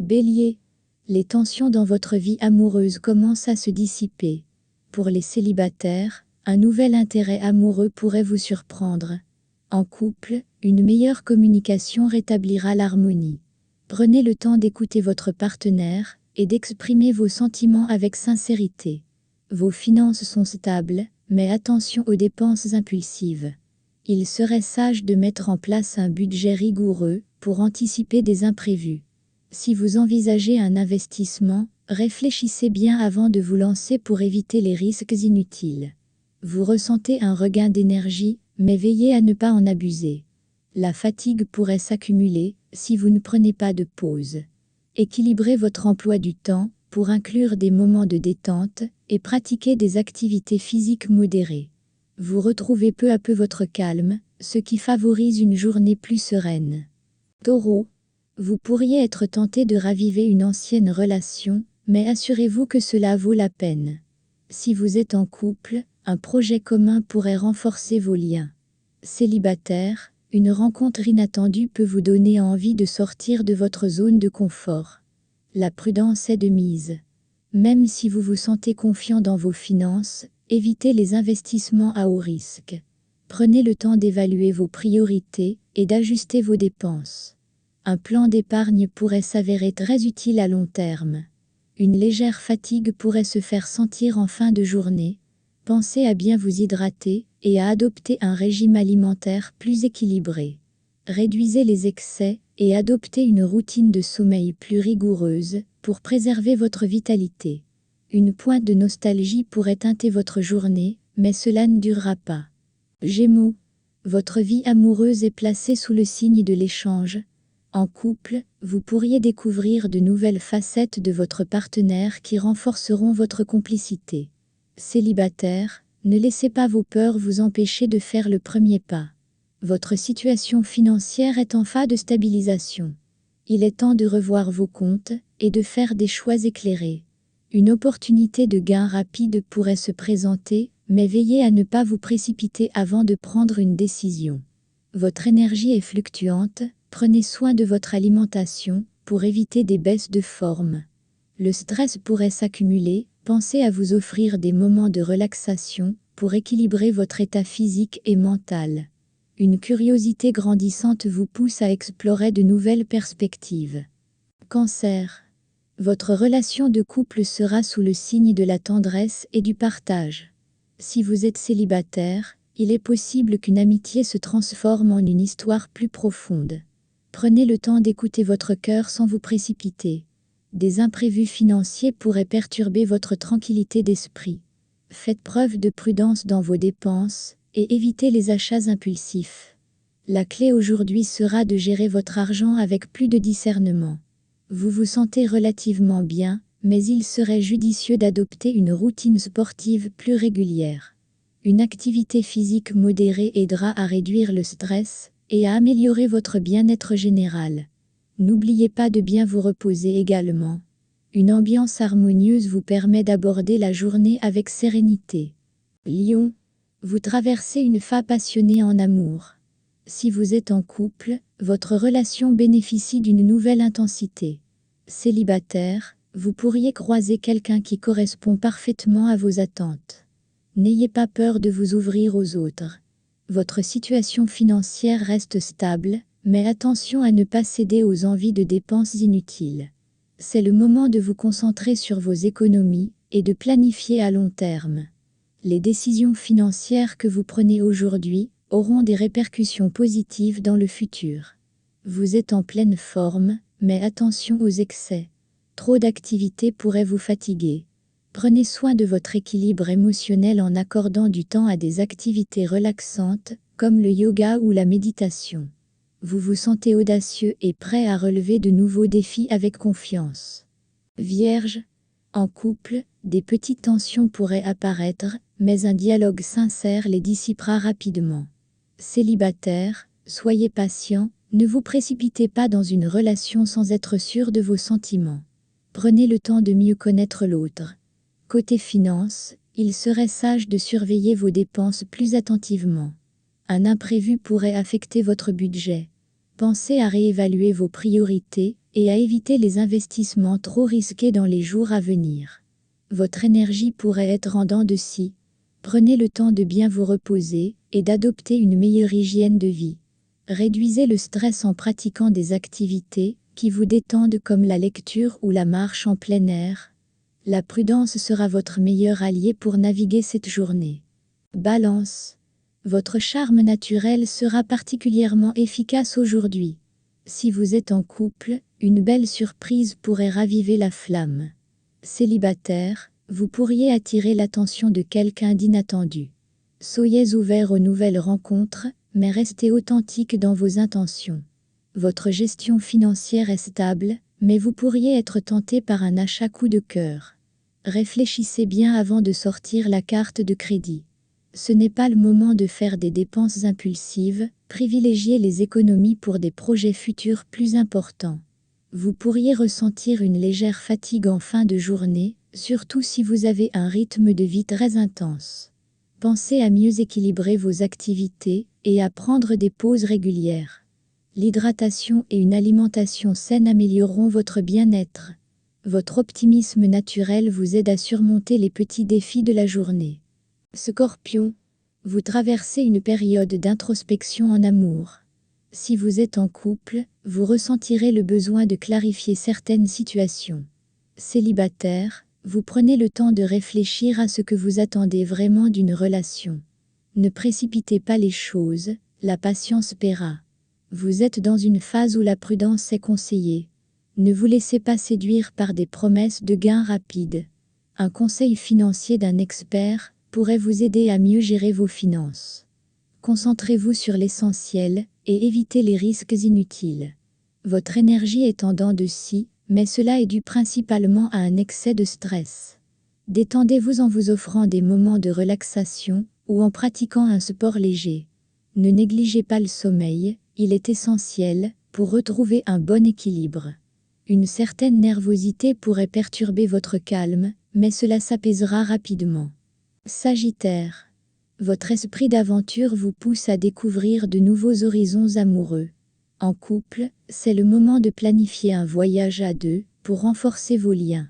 Bélier, les tensions dans votre vie amoureuse commencent à se dissiper. Pour les célibataires, un nouvel intérêt amoureux pourrait vous surprendre. En couple, une meilleure communication rétablira l'harmonie. Prenez le temps d'écouter votre partenaire et d'exprimer vos sentiments avec sincérité. Vos finances sont stables, mais attention aux dépenses impulsives. Il serait sage de mettre en place un budget rigoureux pour anticiper des imprévus. Si vous envisagez un investissement, réfléchissez bien avant de vous lancer pour éviter les risques inutiles. Vous ressentez un regain d'énergie, mais veillez à ne pas en abuser. La fatigue pourrait s'accumuler si vous ne prenez pas de pause. Équilibrez votre emploi du temps pour inclure des moments de détente et pratiquer des activités physiques modérées. Vous retrouvez peu à peu votre calme, ce qui favorise une journée plus sereine. Taureau, vous pourriez être tenté de raviver une ancienne relation, mais assurez-vous que cela vaut la peine. Si vous êtes en couple, un projet commun pourrait renforcer vos liens. Célibataire, une rencontre inattendue peut vous donner envie de sortir de votre zone de confort. La prudence est de mise. Même si vous vous sentez confiant dans vos finances, évitez les investissements à haut risque. Prenez le temps d'évaluer vos priorités et d'ajuster vos dépenses. Un plan d'épargne pourrait s'avérer très utile à long terme. Une légère fatigue pourrait se faire sentir en fin de journée. Pensez à bien vous hydrater et à adopter un régime alimentaire plus équilibré. Réduisez les excès et adoptez une routine de sommeil plus rigoureuse pour préserver votre vitalité. Une pointe de nostalgie pourrait teinter votre journée, mais cela ne durera pas. Gémeaux, votre vie amoureuse est placée sous le signe de l'échange. En couple, vous pourriez découvrir de nouvelles facettes de votre partenaire qui renforceront votre complicité. Célibataire, ne laissez pas vos peurs vous empêcher de faire le premier pas. Votre situation financière est en phase de stabilisation. Il est temps de revoir vos comptes et de faire des choix éclairés. Une opportunité de gain rapide pourrait se présenter, mais veillez à ne pas vous précipiter avant de prendre une décision. Votre énergie est fluctuante, prenez soin de votre alimentation pour éviter des baisses de forme. Le stress pourrait s'accumuler, pensez à vous offrir des moments de relaxation pour équilibrer votre état physique et mental. Une curiosité grandissante vous pousse à explorer de nouvelles perspectives. Cancer. Votre relation de couple sera sous le signe de la tendresse et du partage. Si vous êtes célibataire, il est possible qu'une amitié se transforme en une histoire plus profonde. Prenez le temps d'écouter votre cœur sans vous précipiter. Des imprévus financiers pourraient perturber votre tranquillité d'esprit. Faites preuve de prudence dans vos dépenses et évitez les achats impulsifs. La clé aujourd'hui sera de gérer votre argent avec plus de discernement. Vous vous sentez relativement bien, mais il serait judicieux d'adopter une routine sportive plus régulière. Une activité physique modérée aidera à réduire le stress et à améliorer votre bien-être général. N'oubliez pas de bien vous reposer également. Une ambiance harmonieuse vous permet d'aborder la journée avec sérénité. Lion, vous traversez une phase passionnée en amour. Si vous êtes en couple, votre relation bénéficie d'une nouvelle intensité. Célibataire, vous pourriez croiser quelqu'un qui correspond parfaitement à vos attentes. N'ayez pas peur de vous ouvrir aux autres. Votre situation financière reste stable, mais attention à ne pas céder aux envies de dépenses inutiles. C'est le moment de vous concentrer sur vos économies et de planifier à long terme. Les décisions financières que vous prenez aujourd'hui auront des répercussions positives dans le futur. Vous êtes en pleine forme, mais attention aux excès. Trop d'activités pourraient vous fatiguer. Prenez soin de votre équilibre émotionnel en accordant du temps à des activités relaxantes, comme le yoga ou la méditation. Vous vous sentez audacieux et prêt à relever de nouveaux défis avec confiance. Vierge, en couple, des petites tensions pourraient apparaître, mais un dialogue sincère les dissipera rapidement. Célibataire, soyez patient, ne vous précipitez pas dans une relation sans être sûr de vos sentiments. Prenez le temps de mieux connaître l'autre. Côté finances, il serait sage de surveiller vos dépenses plus attentivement. Un imprévu pourrait affecter votre budget. Pensez à réévaluer vos priorités et à éviter les investissements trop risqués dans les jours à venir. Votre énergie pourrait être en dents de scie. Prenez le temps de bien vous reposer et d'adopter une meilleure hygiène de vie. Réduisez le stress en pratiquant des activités qui vous détendent comme la lecture ou la marche en plein air. La prudence sera votre meilleur allié pour naviguer cette journée. Balance. Votre charme naturel sera particulièrement efficace aujourd'hui. Si vous êtes en couple, une belle surprise pourrait raviver la flamme. Célibataire, vous pourriez attirer l'attention de quelqu'un d'inattendu. Soyez ouvert aux nouvelles rencontres, mais restez authentique dans vos intentions. Votre gestion financière est stable, mais vous pourriez être tenté par un achat coup de cœur. Réfléchissez bien avant de sortir la carte de crédit. Ce n'est pas le moment de faire des dépenses impulsives, privilégiez les économies pour des projets futurs plus importants. Vous pourriez ressentir une légère fatigue en fin de journée, surtout si vous avez un rythme de vie très intense. Pensez à mieux équilibrer vos activités et à prendre des pauses régulières. L'hydratation et une alimentation saine amélioreront votre bien-être. Votre optimisme naturel vous aide à surmonter les petits défis de la journée. Scorpion, vous traversez une période d'introspection en amour. Si vous êtes en couple, vous ressentirez le besoin de clarifier certaines situations. Célibataire, vous prenez le temps de réfléchir à ce que vous attendez vraiment d'une relation. Ne précipitez pas les choses, la patience paiera. Vous êtes dans une phase où la prudence est conseillée. Ne vous laissez pas séduire par des promesses de gains rapides. Un conseil financier d'un expert pourrait vous aider à mieux gérer vos finances. Concentrez-vous sur l'essentiel et évitez les risques inutiles. Votre énergie est en dents de scie, mais cela est dû principalement à un excès de stress. Détendez-vous en vous offrant des moments de relaxation ou en pratiquant un sport léger. Ne négligez pas le sommeil, il est essentiel pour retrouver un bon équilibre. Une certaine nervosité pourrait perturber votre calme, mais cela s'apaisera rapidement. Sagittaire. Votre esprit d'aventure vous pousse à découvrir de nouveaux horizons amoureux. En couple, c'est le moment de planifier un voyage à deux pour renforcer vos liens.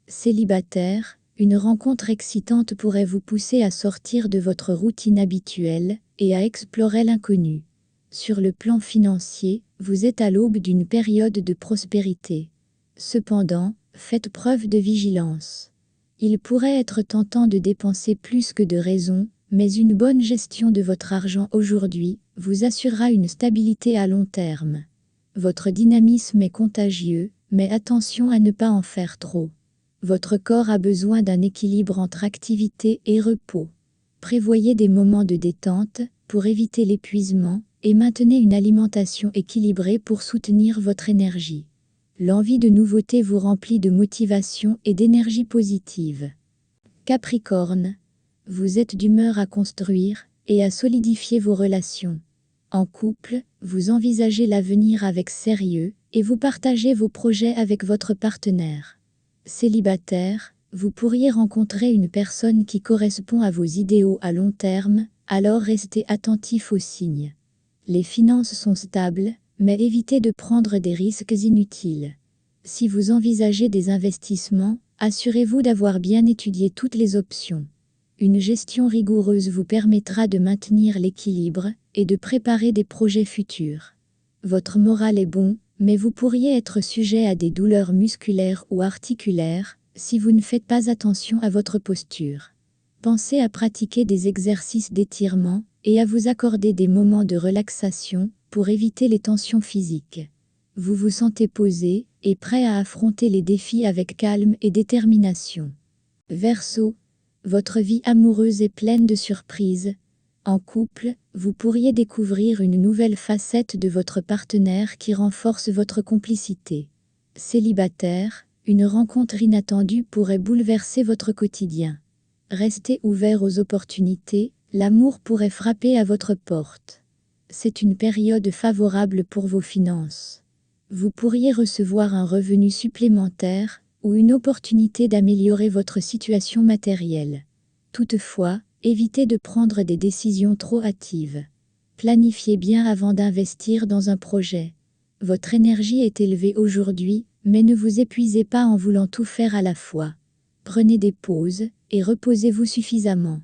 Célibataire, une rencontre excitante pourrait vous pousser à sortir de votre routine habituelle et à explorer l'inconnu. Sur le plan financier, vous êtes à l'aube d'une période de prospérité. Cependant, faites preuve de vigilance. Il pourrait être tentant de dépenser plus que de raison, mais une bonne gestion de votre argent aujourd'hui vous assurera une stabilité à long terme. Votre dynamisme est contagieux, mais attention à ne pas en faire trop. Votre corps a besoin d'un équilibre entre activité et repos. Prévoyez des moments de détente pour éviter l'épuisement et maintenez une alimentation équilibrée pour soutenir votre énergie. L'envie de nouveauté vous remplit de motivation et d'énergie positive. Capricorne, vous êtes d'humeur à construire et à solidifier vos relations. En couple, vous envisagez l'avenir avec sérieux et vous partagez vos projets avec votre partenaire. Célibataire, vous pourriez rencontrer une personne qui correspond à vos idéaux à long terme, alors restez attentif aux signes. Les finances sont stables, mais évitez de prendre des risques inutiles. Si vous envisagez des investissements, assurez-vous d'avoir bien étudié toutes les options. Une gestion rigoureuse vous permettra de maintenir l'équilibre et de préparer des projets futurs. Votre moral est bon, mais vous pourriez être sujet à des douleurs musculaires ou articulaires si vous ne faites pas attention à votre posture. Pensez à pratiquer des exercices d'étirement et à vous accorder des moments de relaxation pour éviter les tensions physiques. Vous vous sentez posé et prêt à affronter les défis avec calme et détermination. Verseau, votre vie amoureuse est pleine de surprises. En couple, vous pourriez découvrir une nouvelle facette de votre partenaire qui renforce votre complicité. Célibataire, une rencontre inattendue pourrait bouleverser votre quotidien. Restez ouvert aux opportunités, l'amour pourrait frapper à votre porte. C'est une période favorable pour vos finances. Vous pourriez recevoir un revenu supplémentaire ou une opportunité d'améliorer votre situation matérielle. Toutefois, évitez de prendre des décisions trop hâtives. Planifiez bien avant d'investir dans un projet. Votre énergie est élevée aujourd'hui, mais ne vous épuisez pas en voulant tout faire à la fois. Prenez des pauses et reposez-vous suffisamment.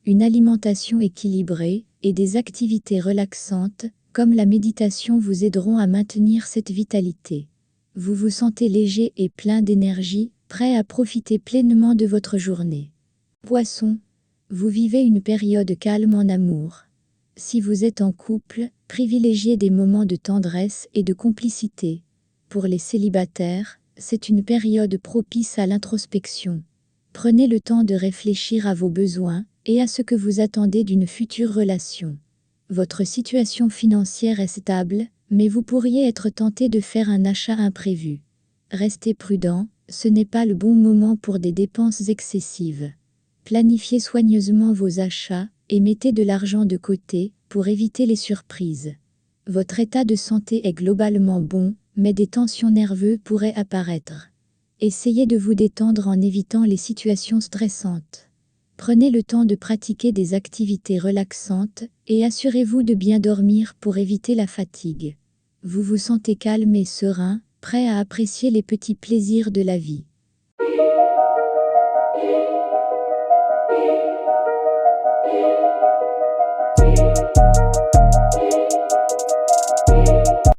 Une alimentation équilibrée et des activités relaxantes, comme la méditation, vous aideront à maintenir cette vitalité. Vous vous sentez léger et plein d'énergie, prêt à profiter pleinement de votre journée. Poisson, vous vivez une période calme en amour. Si vous êtes en couple, privilégiez des moments de tendresse et de complicité. Pour les célibataires, c'est une période propice à l'introspection. Prenez le temps de réfléchir à vos besoins et à ce que vous attendez d'une future relation. Votre situation financière est stable, mais vous pourriez être tenté de faire un achat imprévu. Restez prudent, ce n'est pas le bon moment pour des dépenses excessives. Planifiez soigneusement vos achats et mettez de l'argent de côté pour éviter les surprises. Votre état de santé est globalement bon, mais des tensions nerveuses pourraient apparaître. Essayez de vous détendre en évitant les situations stressantes. Prenez le temps de pratiquer des activités relaxantes et assurez-vous de bien dormir pour éviter la fatigue. Vous vous sentez calme et serein, prêt à apprécier les petits plaisirs de la vie.